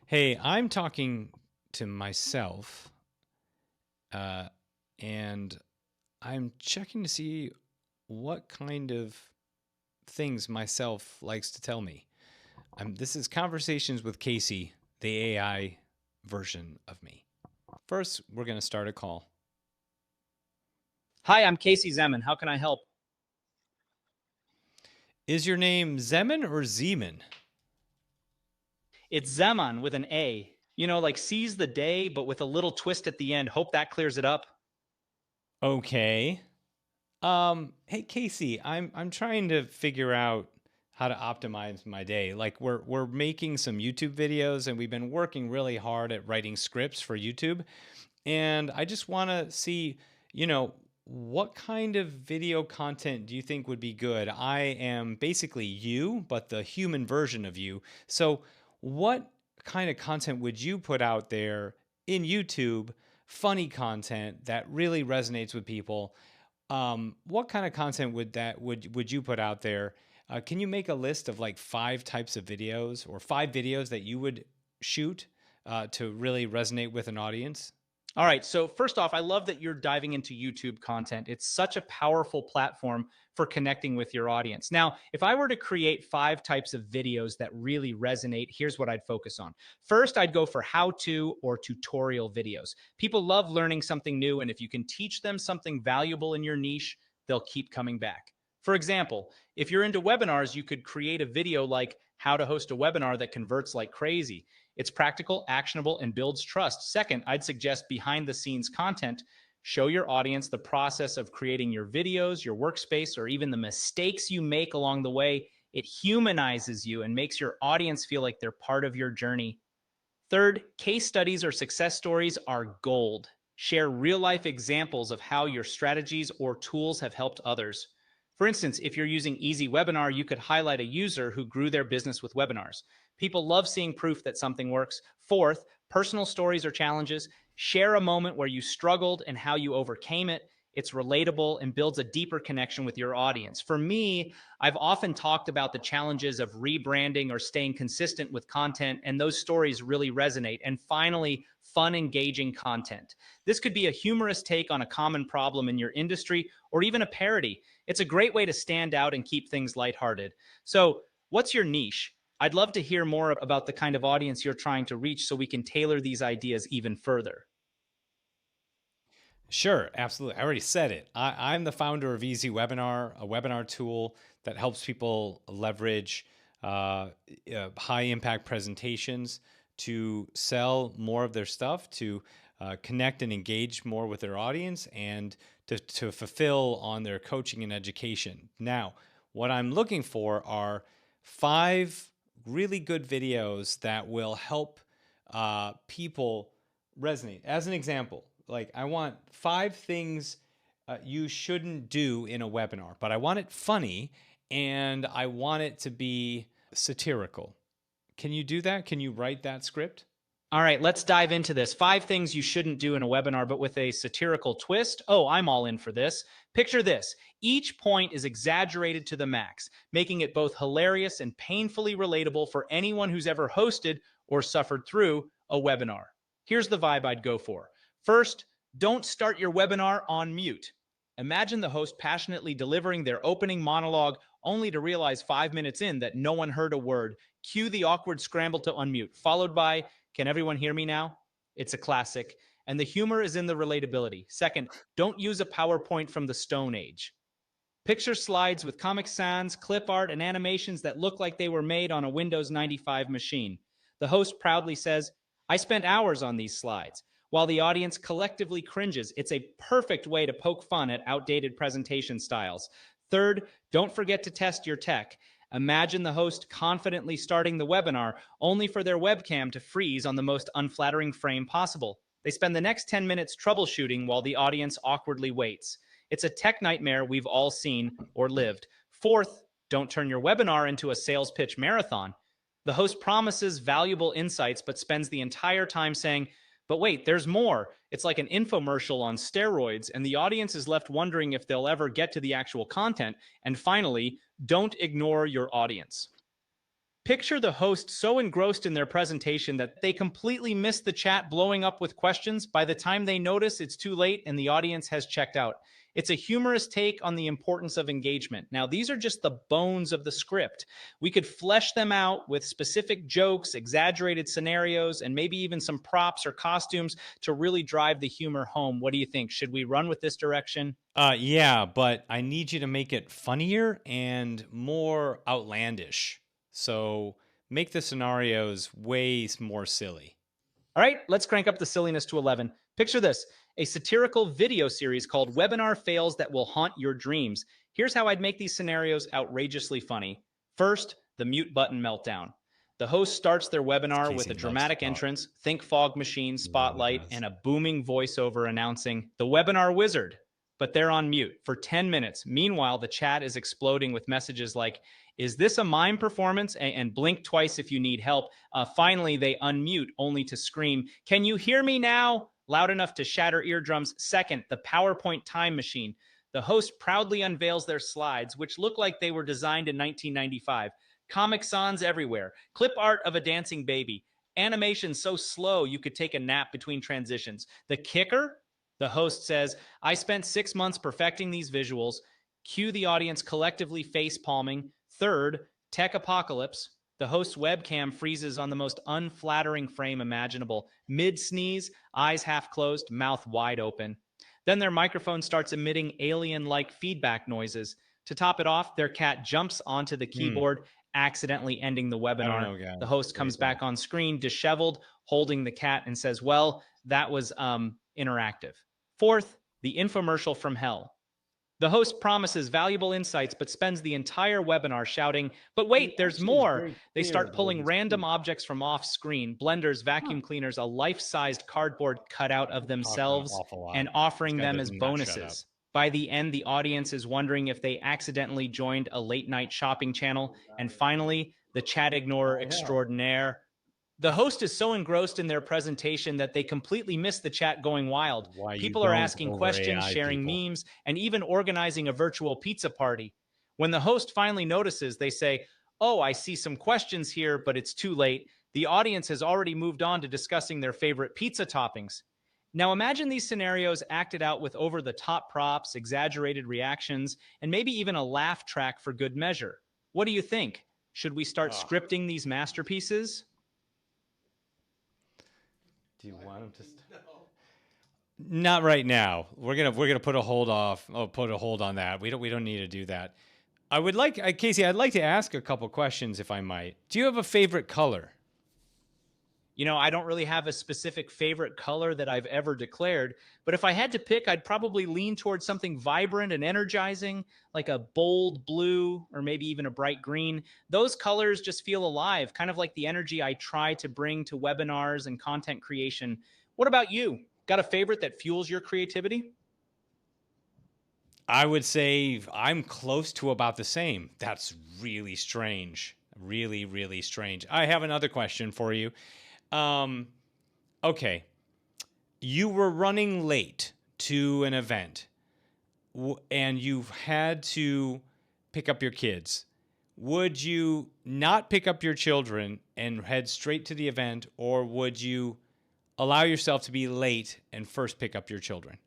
Hey, I'm talking to myself, uh, and I'm checking to see what kind of things myself likes to tell me. This is Conversations with Casey, the AI version of me. First, we're going to start a call. Hi, I'm Casey Zeman. How can I help? Is your name Zeman or Zeman? It's Zeman with an A. You know, like seize the day, but with a little twist at the end. Hope that clears it up. Okay. Hey Casey, I'm trying to figure out how to optimize my day. Like we're making some YouTube videos and we've been working really hard at writing scripts for YouTube. And I just want to see, you know, what kind of video content do you think would be good? I am basically you, but the human version of you. So, what kind of content would you put out there in YouTube? Funny content that really resonates with people. What kind of content would you put out there? Can you make a list of like 5 types of videos or 5 videos that you would shoot to really resonate with an audience? All right. So, first off, I love that you're diving into YouTube content. It's such a powerful platform for connecting with your audience. Now, if I were to create 5 types of videos that really resonate, here's what I'd focus on. First, I'd go for how to or tutorial videos. People love learning something new, and if you can teach them something valuable in your niche, they'll keep coming back. For example, if you're into webinars, you could create a video like how to host a webinar that converts like crazy. It's practical, actionable, and builds trust. Second, I'd suggest behind the scenes content. Show your audience the process of creating your videos, your workspace, or even the mistakes you make along the way. It humanizes you and makes your audience feel like they're part of your journey. Third, case studies or success stories are gold. Share real life examples of how your strategies or tools have helped others. For instance, if you're using EasyWebinar, you could highlight a user who grew their business with webinars. People love seeing proof that something works. Fourth, personal stories or challenges. Share a moment where you struggled and how you overcame it. It's relatable and builds a deeper connection with your audience. For me, I've often talked about the challenges of rebranding or staying consistent with content, and those stories really resonate. And finally, fun, engaging content. This could be a humorous take on a common problem in your industry or even a parody. It's a great way to stand out and keep things lighthearted. So, what's your niche? I'd love to hear more about the kind of audience you're trying to reach so we can tailor these ideas even further. Sure, absolutely. I already said it. I'm the founder of EasyWebinar, a webinar tool that helps people leverage high impact presentations to sell more of their stuff, to connect and engage more with their audience, and to fulfill on their coaching and education. Now, what I'm looking for are 5 really good videos that will help people resonate. As an example, like I want 5 things you shouldn't do in a webinar, but I want it funny and I want it to be satirical. Can you do that? Can you write that script? All right, let's dive into this. 5 things you shouldn't do in a webinar, but with a satirical twist. Oh, I'm all in for this. Picture this: each point is exaggerated to the max, making it both hilarious and painfully relatable for anyone who's ever hosted or suffered through a webinar. Here's the vibe I'd go for. First, don't start your webinar on mute. Imagine the host passionately delivering their opening monologue only to realize 5 minutes in that no one heard a word. Cue the awkward scramble to unmute, followed by, "Can everyone hear me now?" It's a classic. And the humor is in the relatability. Second, don't use a PowerPoint from the Stone Age. Picture slides with Comic Sans, clip art, and animations that look like they were made on a Windows 95 machine. The host proudly says, "I spent hours on these slides," while the audience collectively cringes. It's a perfect way to poke fun at outdated presentation styles. Third, don't forget to test your tech. Imagine the host confidently starting the webinar only for their webcam to freeze on the most unflattering frame possible. They spend the next 10 minutes troubleshooting while the audience awkwardly waits. It's a tech nightmare we've all seen or lived. Fourth, don't turn your webinar into a sales pitch marathon. The host promises valuable insights, but spends the entire time saying, "But wait, there's more." It's like an infomercial on steroids, and the audience is left wondering if they'll ever get to the actual content. And finally, don't ignore your audience. Picture the host so engrossed in their presentation that they completely miss the chat blowing up with questions by the time they notice it's too late and the audience has checked out. It's a humorous take on the importance of engagement. Now, these are just the bones of the script. We could flesh them out with specific jokes, exaggerated scenarios, and maybe even some props or costumes to really drive the humor home. What do you think? Should we run with this direction? Yeah, but I need you to make it funnier and more outlandish. So make the scenarios way more silly. All right, let's crank up the silliness to 11. Picture this, a satirical video series called Webinar Fails That Will Haunt Your Dreams. Here's how I'd make these scenarios outrageously funny. First, the mute button meltdown. The host starts their webinar with Casey a loves to dramatic talk. entrance, think fog machine, He really spotlight, does. and a booming voiceover announcing the webinar wizard. But they're on mute for 10 minutes. Meanwhile, the chat is exploding with messages like, is this a mime performance? And blink twice if you need help. Finally, they unmute only to scream, can you hear me now? Loud enough to shatter eardrums. Second, the PowerPoint time machine. The host proudly unveils their slides, which look like they were designed in 1995. Comic Sans everywhere. Clip art of a dancing baby. Animation so slow you could take a nap between transitions. The kicker? The host says, I spent 6 months perfecting these visuals. Cue the audience collectively face palming. Third, tech apocalypse. The host's webcam freezes on the most unflattering frame imaginable. Mid-sneeze, eyes half closed, mouth wide open. Then their microphone starts emitting alien-like feedback noises. To top it off, their cat jumps onto the keyboard, accidentally ending the I don't webinar. know, guys. The host What do you comes back think? on screen, disheveled, holding the cat, and says, well, that was interactive. Fourth, the infomercial from hell. The host promises valuable insights, but spends the entire webinar shouting, but wait, there's more. They start pulling random objects from off screen, blenders, vacuum cleaners, a life-sized cardboard cutout of Talk an themselves, awful lot. and This offering guy them does as not shut up. bonuses. By the end, the audience is wondering if they accidentally joined a late-night shopping channel. And finally, the chat ignorer extraordinaire. The host is so engrossed in their presentation that they completely miss the chat going wild. Why you People are don't asking over questions, AI sharing people. memes, and even organizing a virtual pizza party. When the host finally notices, they say, oh, I see some questions here, but it's too late. The audience has already moved on to discussing their favorite pizza toppings. Now imagine these scenarios acted out with over-the-top props, exaggerated reactions, and maybe even a laugh track for good measure. What do you think? Should we start scripting these masterpieces? Do you want him to? Not right now. We're gonna put a hold off. Oh, put a hold on that. We don't need to do that. I would like, Casey. I'd like to ask a couple questions, if I might. Do you have a favorite color? You know, I don't really have a specific favorite color that I've ever declared, but if I had to pick, I'd probably lean towards something vibrant and energizing, like a bold blue or maybe even a bright green. Those colors just feel alive, kind of like the energy I try to bring to webinars and content creation. What about you? Got a favorite that fuels your creativity? I would say I'm close to about the same. That's really strange. Really, really strange. I have another question for you. Um, okay. You were running late to an event and you had to pick up your kids. Would you not pick up your children and head straight to the event, or would you allow yourself to be late and first pick up your children?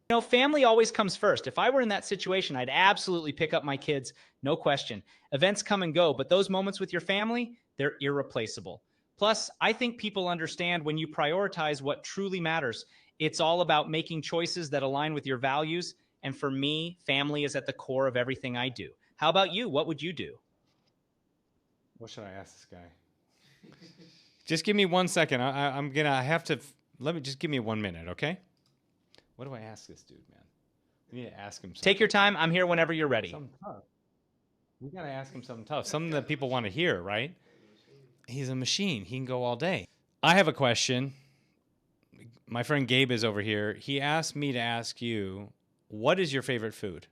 You know, family always comes first. If I were in that situation, I'd absolutely pick up my kids, no question. Events come and go, but those moments with your family, they're irreplaceable. Plus, I think people understand when you prioritize what truly matters. It's all about making choices that align with your values. And for me, family is at the core of everything I do. How about you? What would you do? What should I ask this guy? Just give me 1 second. I have to. Let me just give me 1 minute, okay? What do I ask this dude, man? We need to ask him something. Take your time. I'm here whenever you're ready. Something tough. We gotta ask him something tough. Something that people want to hear, right? He's a machine. He can go all day. I have a question. My friend Gabe is over here. He asked me to ask you, what is your favorite food?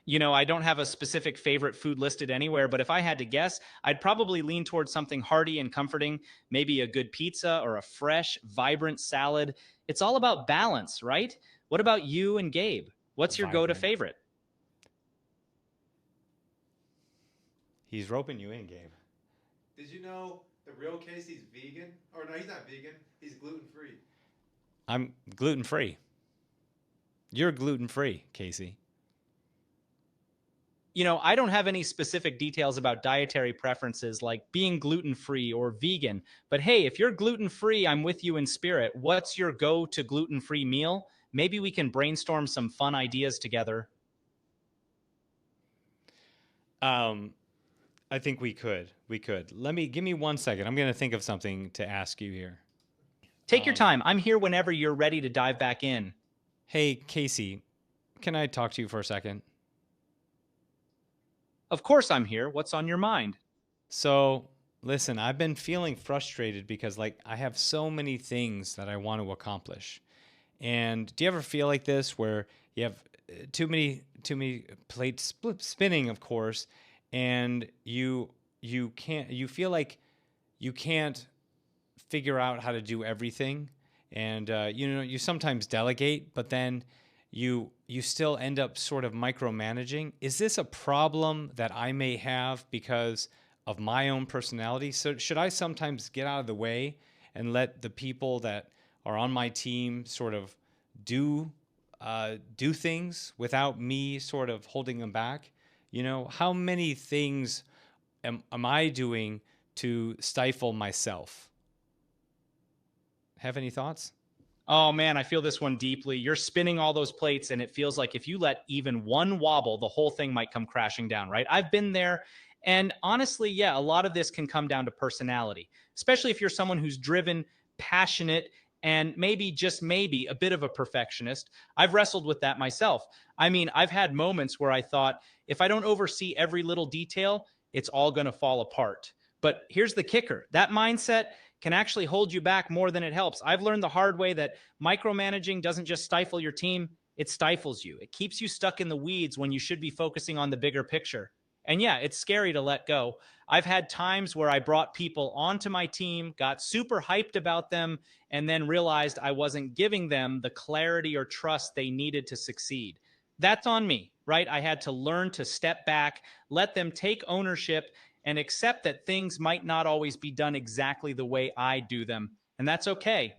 You know, I don't have a specific favorite food listed anywhere, but if I had to guess, I'd probably lean towards something hearty and comforting, maybe a good pizza or a fresh, vibrant salad. It's all about balance, right? What about you and Gabe? What's your go-to Vibrant. favorite? He's roping you in, Gabe. Did you know the real Casey's vegan? Or no, he's not vegan. He's gluten free. I'm gluten free. You're gluten free, Casey. I don't have any specific details about dietary preferences like being gluten-free or vegan. But hey, if you're gluten-free, I'm with you in spirit. What's your go-to gluten-free meal? Maybe we can brainstorm some fun ideas together. Um, I think we could. We could. Give me 1 second. I'm going to think of something to ask you here. Take your time. I'm here whenever you're ready to dive back in. Hey, Casey, can I talk to you for a second? Of course I'm here. What's on your mind? So, listen, I've been feeling frustrated because I have so many things that I want to accomplish. And do you ever feel like this where you have too many plates spinning, of course, and you feel like you can't figure out how to do everything, and you sometimes delegate, but then you still end up sort of micromanaging. Is this a problem that I may have because of my own personality? So should I sometimes get out of the way and let the people that are on my team sort of do do things without me sort of holding them back? How many things am I doing to stifle myself? Have any thoughts? Oh man, I feel this one deeply. You're spinning all those plates, and it feels like if you let even one wobble, the whole thing might come crashing down, right? I've been there. And honestly, yeah, a lot of this can come down to personality, especially if you're someone who's driven, passionate, and maybe, just maybe, a bit of a perfectionist. I've wrestled with that myself. I mean, I've had moments where I thought, if I don't oversee every little detail, it's all going to fall apart. But here's the kicker, that mindset can actually hold you back more than it helps. I've learned the hard way that micromanaging doesn't just stifle your team, it stifles you. It keeps you stuck in the weeds when you should be focusing on the bigger picture. And yeah, it's scary to let go. I've had times where I brought people onto my team, got super hyped about them, and then realized I wasn't giving them the clarity or trust they needed to succeed. That's on me, right? I had to learn to step back, let them take ownership, and accept that things might not always be done exactly the way I do them. And that's okay.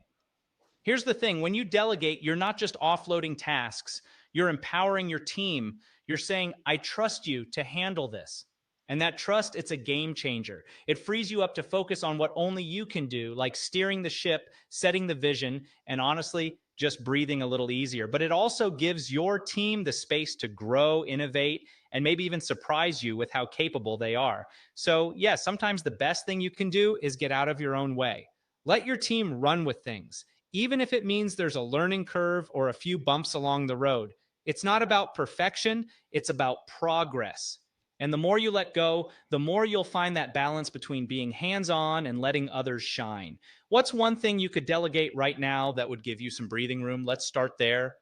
Here's the thing, when you delegate, you're not just offloading tasks, you're empowering your team. You're saying, I trust you to handle this. And that trust, it's a game changer. It frees you up to focus on what only you can do, like steering the ship, setting the vision, and honestly, just breathing a little easier. But it also gives your team the space to grow, innovate, and maybe even surprise you with how capable they are. So, yeah, sometimes the best thing you can do is get out of your own way. Let your team run with things, even if it means there's a learning curve or a few bumps along the road. It's not about perfection, it's about progress. And the more you let go, the more you'll find that balance between being hands on and letting others shine. What's one thing you could delegate right now that would give you some breathing room? Let's start there.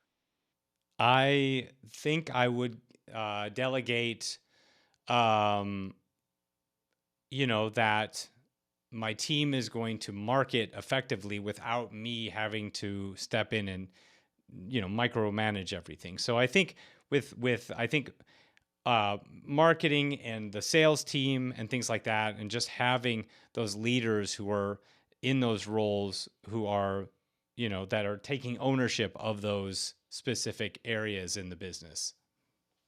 I think I would delegate, um, that my team is going to market effectively without me having to step in and micromanage everything. So I think with I think marketing and the sales team and things like that, and just having those leaders who are in those roles, who are that are taking ownership of those specific areas in the business.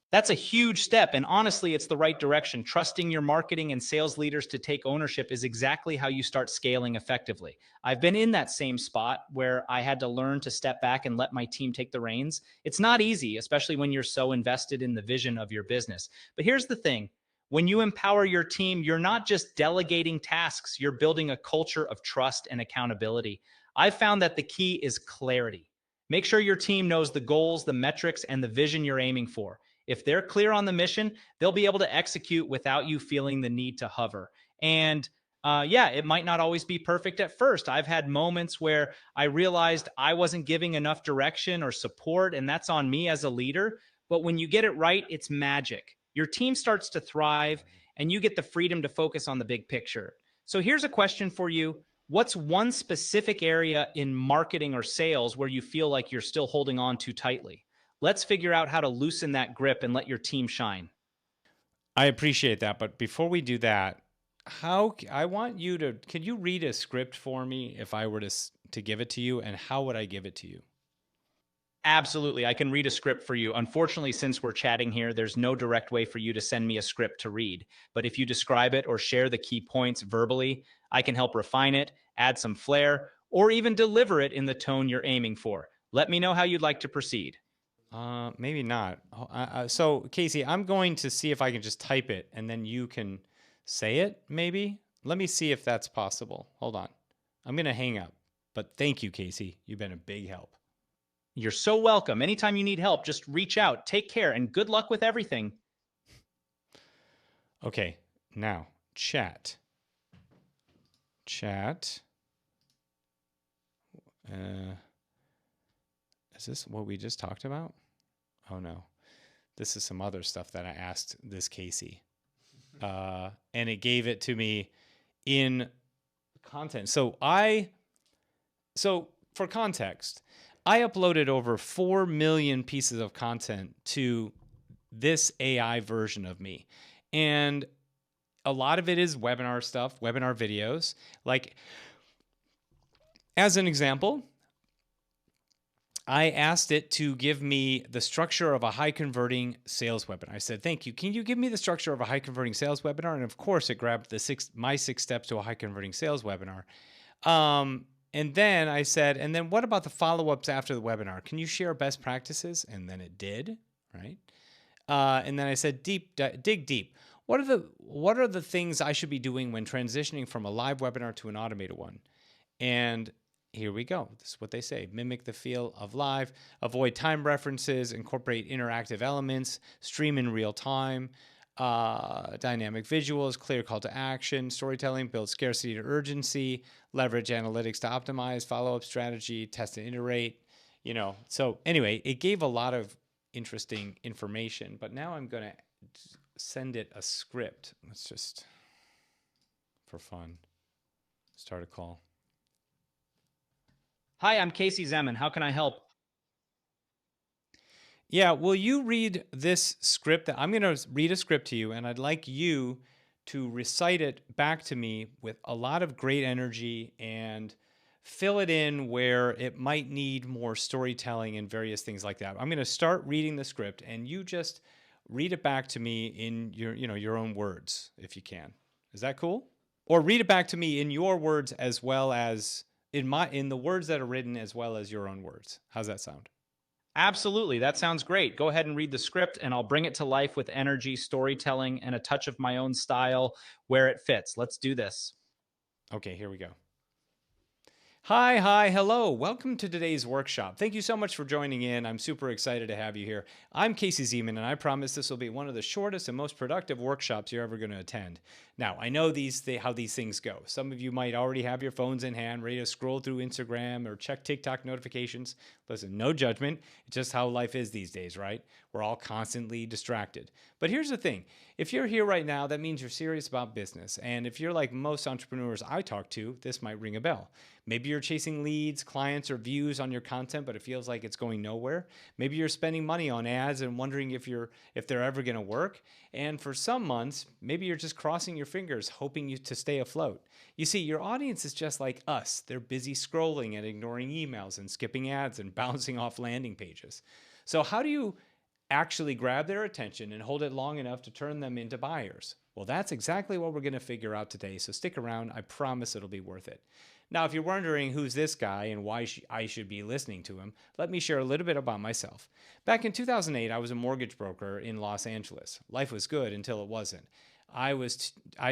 That's a huge step. And honestly, it's the right direction. Trusting your marketing and sales leaders to take ownership is exactly how you start scaling effectively. I've been in that same spot where I had to learn to step back and let my team take the reins. It's not easy, especially when you're so invested in the vision of your business. But here's the thing, when you empower your team, you're not just delegating tasks, you're building a culture of trust and accountability. I've found that the key is clarity. Make sure your team knows the goals, the metrics, and the vision you're aiming for. If they're clear on the mission, they'll be able to execute without you feeling the need to hover. And yeah, it might not always be perfect at first. I've had moments where I realized I wasn't giving enough direction or support, and that's on me as a leader. But when you get it right, it's magic. Your team starts to thrive, and you get the freedom to focus on the big picture. So here's a question for you. What's one specific area in marketing or sales where you feel like you're still holding on too tightly? Let's figure out how to loosen that grip and let your team shine. I appreciate that. But before we do that, I want you to, can you read a script for me if I were to give it to you, and how would I give it to you? Absolutely. I can read a script for you. Unfortunately, since we're chatting here, there's no direct way for you to send me a script to read. But if you describe it or share the key points verbally, I can help refine it, add some flair, or even deliver it in the tone you're aiming for. Let me know how you'd like to proceed. Maybe not. So Casey, I'm going to see if I can just type it and then you can say it, maybe. Let me see if that's possible. Hold on. I'm going to hang up. But thank you, Casey. You've been a big help. You're so welcome. Anytime you need help, just reach out. Take care and good luck with everything. Okay, now chat. Chat. Is this what we just talked about? Oh no. This is some other stuff that I asked this Casey. And it gave it to me in content. So for context, I uploaded over 4 million pieces of content to this AI version of me. And a lot of it is webinar stuff, webinar videos. Like, as an example, I asked it to give me the structure of a high converting sales webinar. I said, thank you. Can you give me the structure of a high converting sales webinar? And of course, it grabbed my 6 steps to a high converting sales webinar. And then I said, and then what about the follow-ups after the webinar? Can you share best practices? And then it did, right? And then I said, dig deep. What are the things I should be doing when transitioning from a live webinar to an automated one? And here we go. This is what they say. Mimic the feel of live, avoid time references, incorporate interactive elements, stream in real time, dynamic visuals, clear call to action, storytelling, build scarcity to urgency, leverage analytics to optimize, follow-up strategy, test and iterate. So anyway, it gave a lot of interesting information, but now I'm going to send it a script. Let's just, for fun, start a call. Hi, I'm Casey Zeman. How can I help? Yeah, will you read this script? I'm going to read a script to you, and I'd like you to recite it back to me with a lot of great energy and fill it in where it might need more storytelling and various things like that. I'm going to start reading the script, and you just read it back to me in your own words, if you can. Is that cool? Or read it back to me in your words as well as in the words that are written as well as your own words. How's that sound? Absolutely. That sounds great. Go ahead and read the script, and I'll bring it to life with energy, storytelling, and a touch of my own style where it fits. Let's do this. Okay, here we go. Hi, hello. Welcome to today's workshop. Thank you so much for joining in. I'm super excited to have you here. I'm Casey Zeman, and I promise this will be one of the shortest and most productive workshops you're ever going to attend. Now, I know how these things go. Some of you might already have your phones in hand, ready to scroll through Instagram or check TikTok notifications. Listen, no judgment. It's just how life is these days, right? We're all constantly distracted. But here's the thing. If you're here right now, that means you're serious about business. And if you're like most entrepreneurs I talk to, this might ring a bell. Maybe you're chasing leads, clients, or views on your content, but it feels like it's going nowhere. Maybe you're spending money on ads and wondering if they're ever going to work. And for some months, maybe you're just crossing your fingers, hoping to stay afloat. You see, your audience is just like us. They're busy scrolling and ignoring emails and skipping ads and bouncing off landing pages. So how do you actually grab their attention and hold it long enough to turn them into buyers? Well, that's exactly what we're going to figure out today. So stick around. I promise it'll be worth it. Now, if you're wondering who's this guy and why I should be listening to him, let me share a little bit about myself. Back in 2008, I was a mortgage broker in Los Angeles. Life was good until it wasn't. I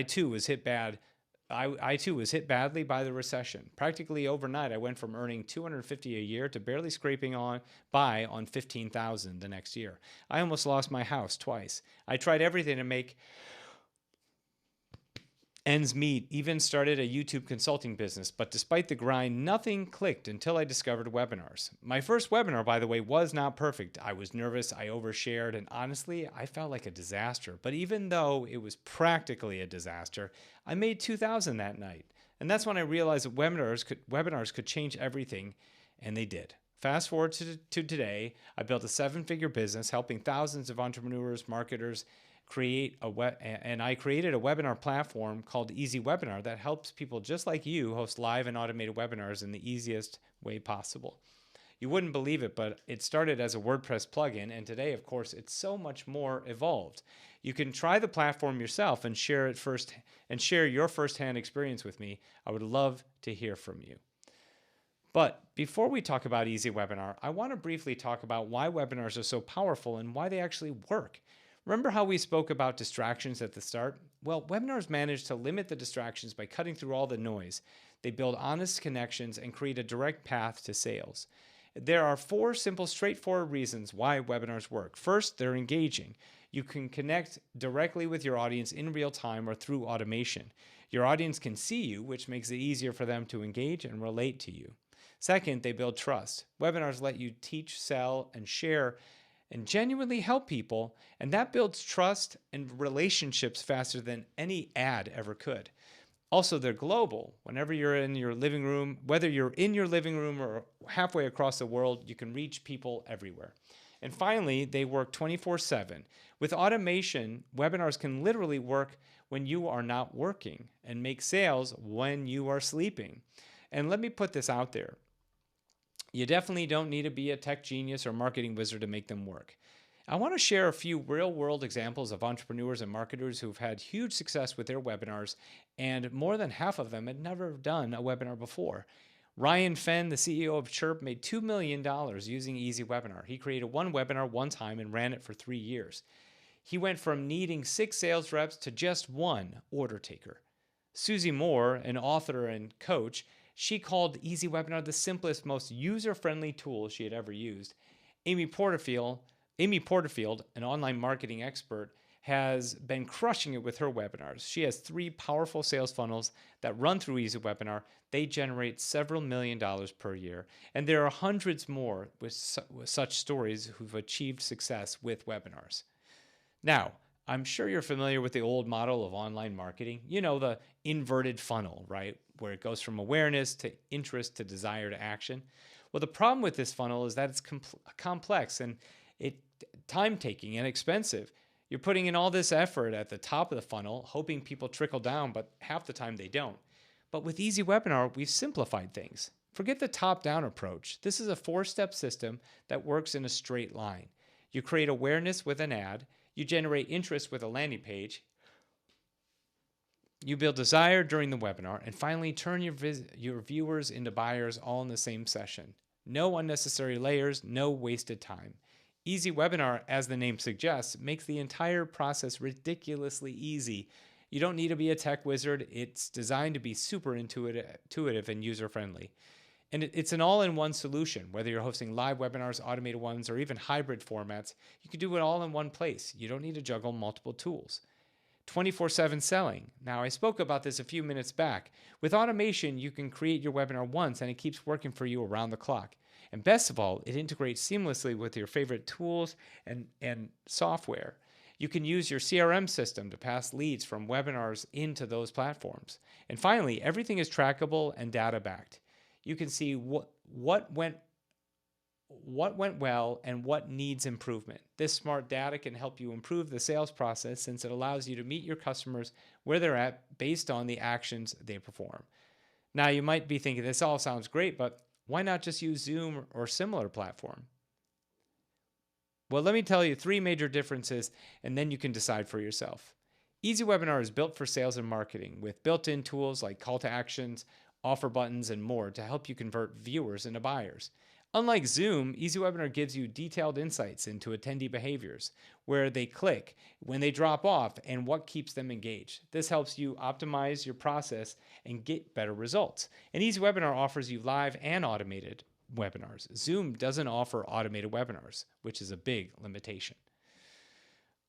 too was hit badly by the recession. Practically overnight, I went from earning $250 a year to barely scraping by on $15,000 the next year. I almost lost my house twice. I tried everything to make ends meet, even started a YouTube consulting business, but despite the grind, nothing clicked until I discovered webinars. My first webinar, by the way, was not perfect. I was nervous, I overshared, and honestly, I felt like a disaster. But even though it was practically a disaster, I made $2,000 that night. And that's when I realized that webinars could change everything, and they did. Fast forward to today, I built a 7-figure business helping thousands of entrepreneurs, marketers, I created a webinar platform called EasyWebinar that helps people just like you host live and automated webinars in the easiest way possible. You wouldn't believe it, but it started as a WordPress plugin, and today, of course, it's so much more evolved. You can try the platform yourself and share your firsthand experience with me. I would love to hear from you. But before we talk about EasyWebinar, I want to briefly talk about why webinars are so powerful and why they actually work. Remember how we spoke about distractions at the start? Well, webinars manage to limit the distractions by cutting through all the noise. They build honest connections and create a direct path to sales. There are 4 simple, straightforward reasons why webinars work. First, they're engaging. You can connect directly with your audience in real time or through automation. Your audience can see you, which makes it easier for them to engage and relate to you. Second, they build trust. Webinars let you teach, sell, and share and genuinely help people, and that builds trust and relationships faster than any ad ever could. Also, they're global. Whenever you're in your living room, whether you're in your living room or halfway across the world, you can reach people everywhere. And finally, they work 24/7. With automation, webinars can literally work when you are not working and make sales when you are sleeping. And let me put this out there. You definitely don't need to be a tech genius or marketing wizard to make them work. I want to share a few real-world examples of entrepreneurs and marketers who've had huge success with their webinars, and more than half of them had never done a webinar before. Ryan Fenn, the CEO of Chirp, made $2 million using EasyWebinar. He created one webinar one time and ran it for 3 years. He went from needing 6 sales reps to just 1 order taker. Susie Moore, an author and coach, she called EasyWebinar the simplest, most user-friendly tool she had ever used. Amy Porterfield, an online marketing expert, has been crushing it with her webinars. She has 3 powerful sales funnels that run through EasyWebinar. They generate several $1,000,000 per year. And there are hundreds more with such stories who've achieved success with webinars. Now, I'm sure you're familiar with the old model of online marketing. You know, the inverted funnel, right? Where it goes from awareness to interest to desire to action. Well, the problem with this funnel is that it's complex and time-taking and expensive. You're putting in all this effort at the top of the funnel, hoping people trickle down, but half the time they don't. But with EasyWebinar, we've simplified things. Forget the top-down approach. This is a 4-step system that works in a straight line. You create awareness with an ad. You generate interest with a landing page. You build desire during the webinar, and finally turn your viewers into buyers all in the same session. No unnecessary layers, no wasted time. EasyWebinar, as the name suggests, makes the entire process ridiculously easy. You don't need to be a tech wizard. It's designed to be super intuitive and user-friendly. And it's an all-in-one solution. Whether you're hosting live webinars, automated ones, or even hybrid formats, you can do it all in one place. You don't need to juggle multiple tools. 24/7 selling. Now, I spoke about this a few minutes back. With automation, you can create your webinar once and it keeps working for you around the clock. And best of all, it integrates seamlessly with your favorite tools and software. You can use your CRM system to pass leads from webinars into those platforms. And finally, everything is trackable and data-backed. You can see what went well and what needs improvement. This smart data can help you improve the sales process since it allows you to meet your customers where they're at based on the actions they perform. Now, you might be thinking, this all sounds great, but why not just use Zoom or similar platform? Well, let me tell you 3 major differences, and then you can decide for yourself. EasyWebinar is built for sales and marketing with built-in tools like call to actions, offer buttons, and more to help you convert viewers into buyers. Unlike Zoom, EasyWebinar gives you detailed insights into attendee behaviors, where they click, when they drop off, and what keeps them engaged. This helps you optimize your process and get better results. And EasyWebinar offers you live and automated webinars. Zoom doesn't offer automated webinars, which is a big limitation.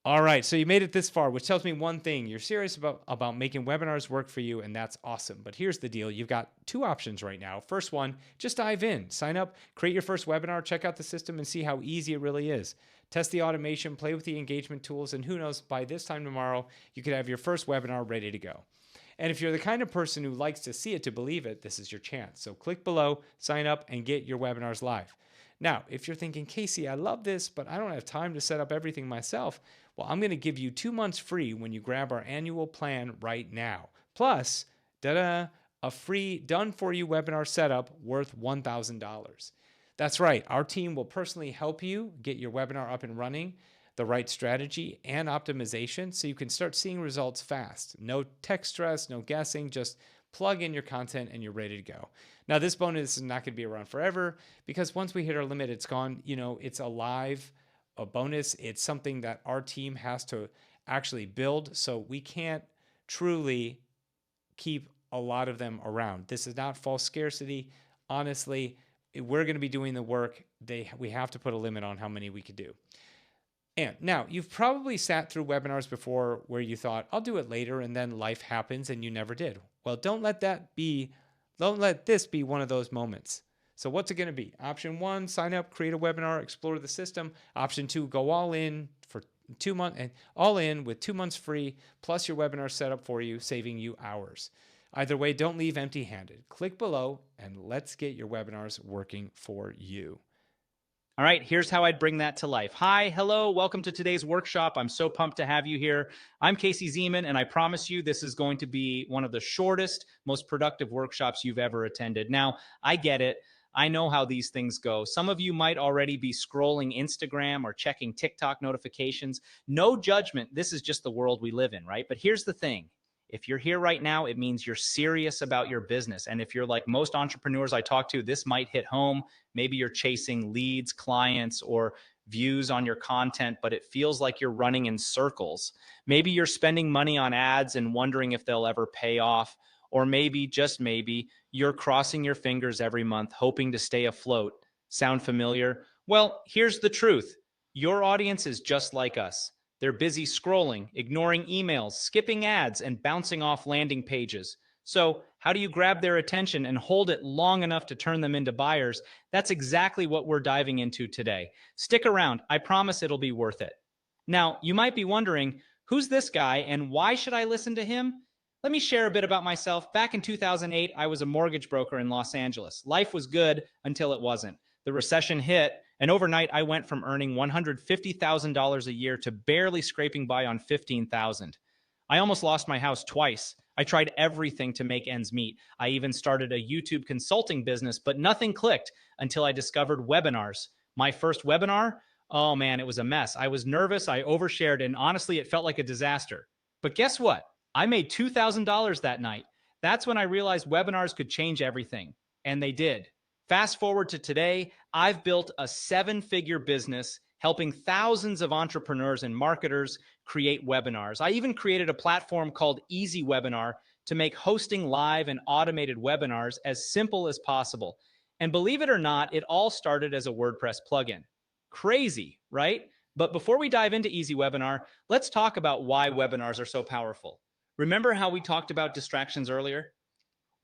All right, so you made it this far, which tells me one thing. You're serious about making webinars work for you, and that's awesome. But here's the deal. You've got 2 options right now. First one, just dive in. Sign up, create your first webinar, check out the system, and see how easy it really is. Test the automation, play with the engagement tools, and who knows, by this time tomorrow, you could have your first webinar ready to go. And if you're the kind of person who likes to see it to believe it, this is your chance. So click below, sign up, and get your webinars live. Now, if you're thinking, Casey, I love this, but I don't have time to set up everything myself, Well, I'm going to give you 2 months free when you grab our annual plan right now. Plus, a free done for you webinar setup worth $1,000. That's right. Our team will personally help you get your webinar up and running, the right strategy and optimization so you can start seeing results fast. No tech stress, no guessing, just plug in your content and you're ready to go. Now, this bonus is not going to be around forever because once we hit our limit, it's gone. It's a bonus. It's something that our team has to actually build. So we can't truly keep a lot of them around. This is not false scarcity. Honestly, we're going to be doing the work. We have to put a limit on how many we could do. And now you've probably sat through webinars before where you thought, I'll do it later, and then life happens and you never did. Well, don't let this be one of those moments. So what's it going to be? Option 1, sign up, create a webinar, explore the system. Option 2, go all in for 2 months and all in with 2 months free, plus your webinar set up for you, saving you hours. Either way, don't leave empty-handed. Click below and let's get your webinars working for you. All right, here's how I'd bring that to life. Hi, hello, welcome to today's workshop. I'm so pumped to have you here. I'm Casey Zeman, and I promise you this is going to be one of the shortest, most productive workshops you've ever attended. Now, I get it. I know how these things go. Some of you might already be scrolling Instagram or checking TikTok notifications. No judgment. This is just the world we live in, right? But here's the thing. If you're here right now, it means you're serious about your business. And if you're like most entrepreneurs I talk to, this might hit home. Maybe you're chasing leads, clients, or views on your content, but it feels like you're running in circles. Maybe you're spending money on ads and wondering if they'll ever pay off. Or maybe, just maybe, you're crossing your fingers every month, hoping to stay afloat. Sound familiar? Well, here's the truth. Your audience is just like us. They're busy scrolling, ignoring emails, skipping ads, and bouncing off landing pages. So how do you grab their attention and hold it long enough to turn them into buyers? That's exactly what we're diving into today. Stick around. I promise it'll be worth it. Now, you might be wondering, who's this guy and why should I listen to him? Let me share a bit about myself. Back in 2008, I was a mortgage broker in Los Angeles. Life was good until it wasn't. The recession hit, and overnight I went from earning $150,000 a year to barely scraping by on $15,000. I almost lost my house twice. I tried everything to make ends meet. I even started a YouTube consulting business, but nothing clicked until I discovered webinars. My first webinar, oh man, it was a mess. I was nervous, I overshared, and honestly, it felt like a disaster. But guess what? I made $2,000 that night. That's when I realized webinars could change everything, and they did. Fast forward to today, I've built a 7-figure business helping thousands of entrepreneurs and marketers create webinars. I even created a platform called EasyWebinar to make hosting live and automated webinars as simple as possible. And believe it or not, it all started as a WordPress plugin. Crazy, right? But before we dive into EasyWebinar, let's talk about why webinars are so powerful. Remember how we talked about distractions earlier?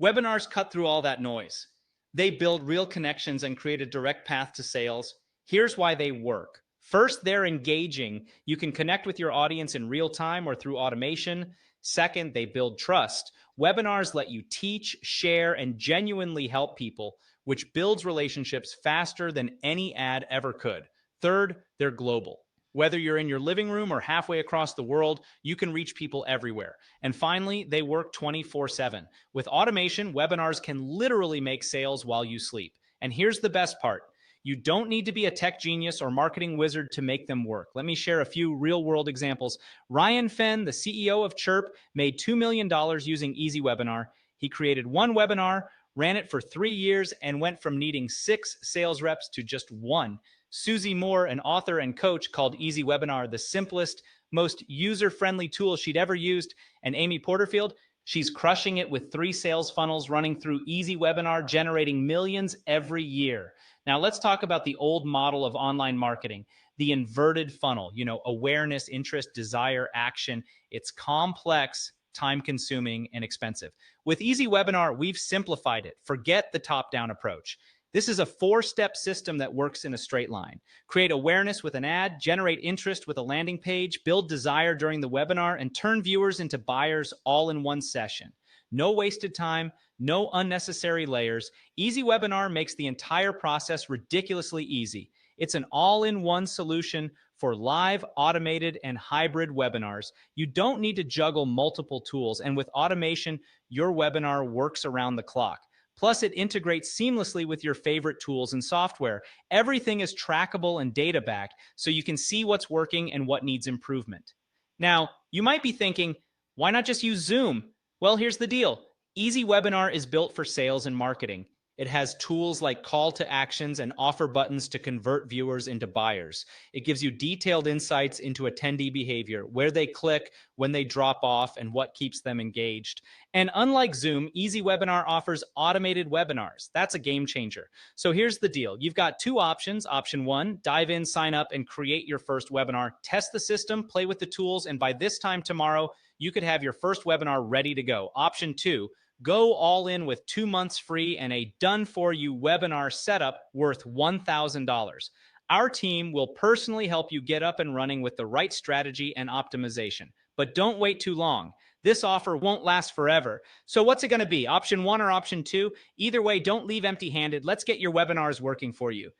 Webinars cut through all that noise. They build real connections and create a direct path to sales. Here's why they work. First, they're engaging. You can connect with your audience in real time or through automation. Second, they build trust. Webinars let you teach, share, and genuinely help people, which builds relationships faster than any ad ever could. Third, they're global. Whether you're in your living room or halfway across the world, you can reach people everywhere. And finally, they work 24/7. With automation, webinars can literally make sales while you sleep. And here's the best part. You don't need to be a tech genius or marketing wizard to make them work. Let me share a few real-world examples. Ryan Fenn, the CEO of Chirp, made $2 million using EasyWebinar. He created one webinar, ran it for 3 years, and went from needing 6 sales reps to just 1. Susie Moore, an author and coach, called EasyWebinar the simplest, most user-friendly tool she'd ever used. And Amy Porterfield, she's crushing it with 3 sales funnels running through EasyWebinar, generating millions every year. Now let's talk about the old model of online marketing, the inverted funnel, awareness, interest, desire, action. It's complex, time-consuming, and expensive. With EasyWebinar, we've simplified it. Forget the top-down approach. This is a 4-step system that works in a straight line. Create awareness with an ad, generate interest with a landing page, build desire during the webinar, and turn viewers into buyers all in one session. No wasted time, no unnecessary layers. EasyWebinar makes the entire process ridiculously easy. It's an all-in-one solution for live, automated, and hybrid webinars. You don't need to juggle multiple tools, and with automation, your webinar works around the clock. Plus, it integrates seamlessly with your favorite tools and software. Everything is trackable and data backed, so you can see what's working and what needs improvement. Now, you might be thinking, why not just use Zoom? Well, here's the deal. EasyWebinar is built for sales and marketing. It has tools like call to actions and offer buttons to convert viewers into buyers. It gives you detailed insights into attendee behavior, where they click, when they drop off, and what keeps them engaged. And unlike Zoom, EasyWebinar offers automated webinars. That's a game changer. So here's the deal. You've got two options. Option one, dive in, sign up, and create your first webinar. Test the system, play with the tools, and by this time tomorrow, you could have your first webinar ready to go. Option two, go all in with 2 months free and a done-for-you webinar setup worth $1,000. Our team will personally help you get up and running with the right strategy and optimization. But don't wait too long. This offer won't last forever. So what's it going to be? Option one or option two? Either way, don't leave empty-handed. Let's get your webinars working for you.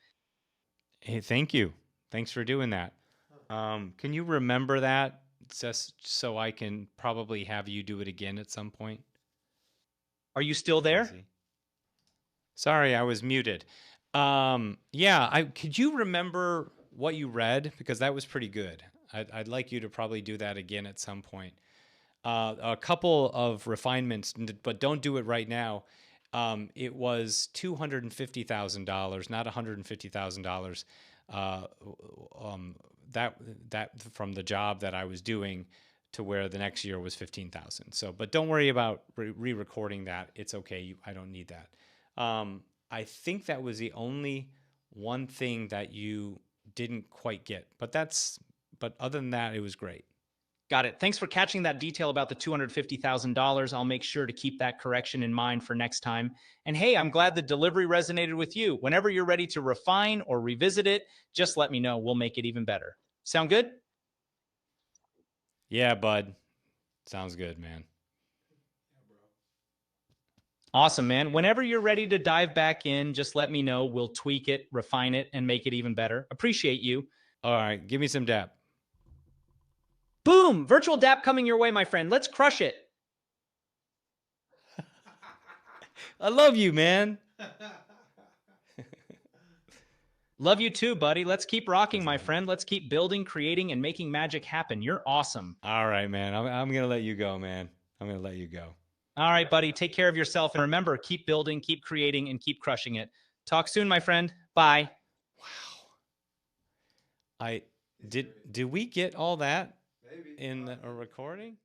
Hey, thank you. Thanks for doing that. Can you remember that just so I can probably have you do it again at some point? Are you still there? Casey? Sorry, I was muted. Could you remember what you read? Because that was pretty good. I'd like you to probably do that again at some point. A couple of refinements, but don't do it right now. It was $250,000, not $150,000. That from the job that I was doing to where the next year was 15,000. So, but don't worry about re-recording that. It's okay. I don't need that. I think that was the only one thing that you didn't quite get, but other than that, it was great. Got it. Thanks for catching that detail about the $250,000. I'll make sure to keep that correction in mind for next time. And hey, I'm glad the delivery resonated with you. Whenever you're ready to refine or revisit it, just let me know. We'll make it even better. Sound good? Yeah, bud. Sounds good, man. Awesome, man. Whenever you're ready to dive back in, just let me know. We'll tweak it, refine it, and make it even better. Appreciate you. All right. Give me some dap. Boom! Virtual DAP coming your way, my friend. Let's crush it. I love you, man. Love you too, buddy. Let's keep rocking, my friend. Let's keep building, creating, and making magic happen. You're awesome. All right, man. I'm going to let you go, man. I'm going to let you go. All right, buddy. Take care of yourself. And remember, keep building, keep creating, and keep crushing it. Talk soon, my friend. Bye. Wow. Did we get all that Maybe. in a recording?